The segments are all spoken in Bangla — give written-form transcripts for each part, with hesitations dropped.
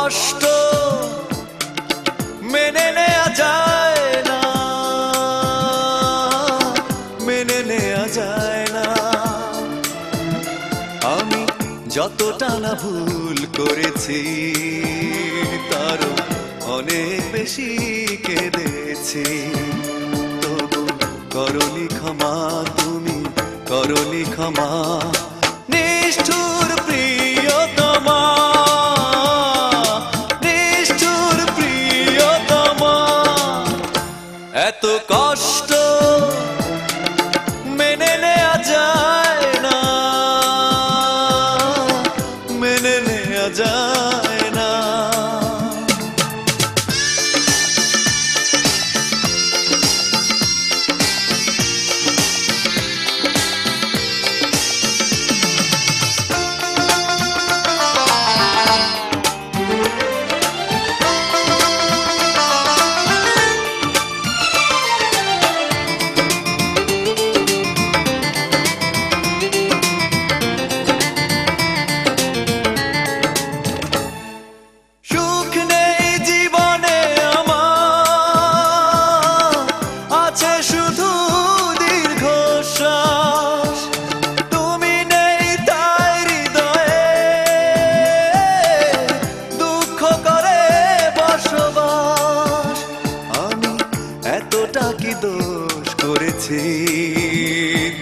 কষ্ট মেনে নেওয়া যায় না, মেনে নেওয়া যায় না। আমি যতটা না ভুল করেছি তারও অনেক বেশি কেঁদেছি, তবু করনি ক্ষমা, তুমি করনি ক্ষমা। নিষ্ঠুর প্রিয়তমা, নিষ্ঠুর প্রিয়তমা, এত কষ্ট মেনে নেওয়া যায় না, মেনে নেওয়া যায় না।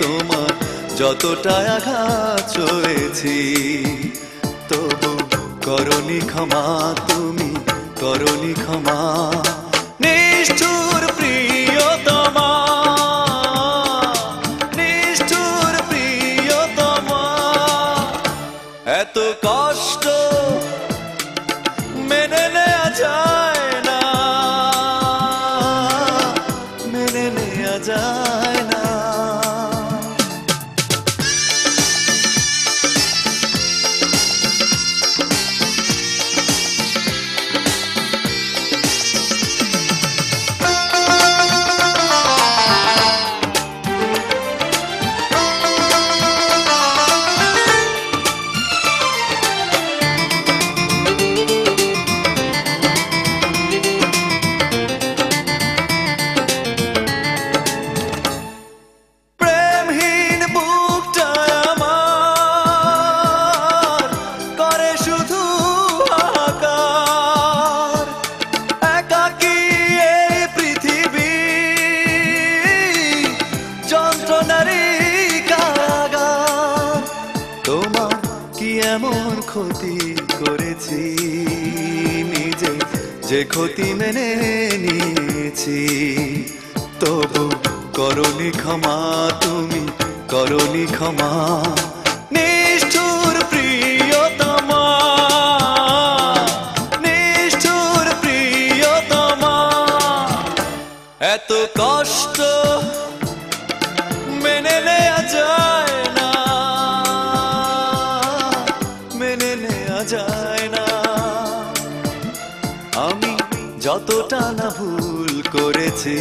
তোমার যতটা আঘাত হয়েছি, তবু করনি ক্ষমা, তুমি করনি ক্ষমা। নিষ্ঠুর প্রিয়তমা, নিষ্ঠুর প্রিয়তমা, এত কষ্ট মেনে নেওয়া যায় না, মেনে নেওয়া যায় না। এমন ক্ষতি করেছি নিজে, যে ক্ষতি মেনে নিয়েছি, তবু করনি ক্ষমা, তুমি করনি ক্ষমা। নিষ্ঠুর প্রিয়তমা, নিষ্ঠুর প্রিয়তমা, এত কষ্ট মেনে নেওয়া যায় না, মেনে নেওয়া যায় না। আমি যতটা না ভুল করেছি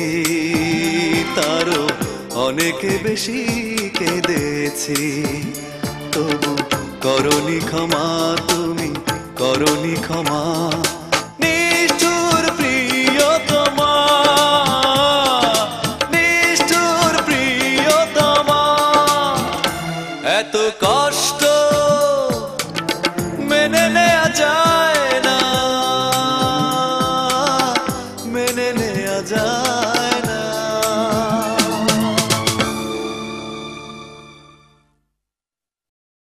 তারও অনেক বেশি কেঁদেছি, তবু করনি ক্ষমা, তুমি করনি ক্ষমা। নিষ্ঠুর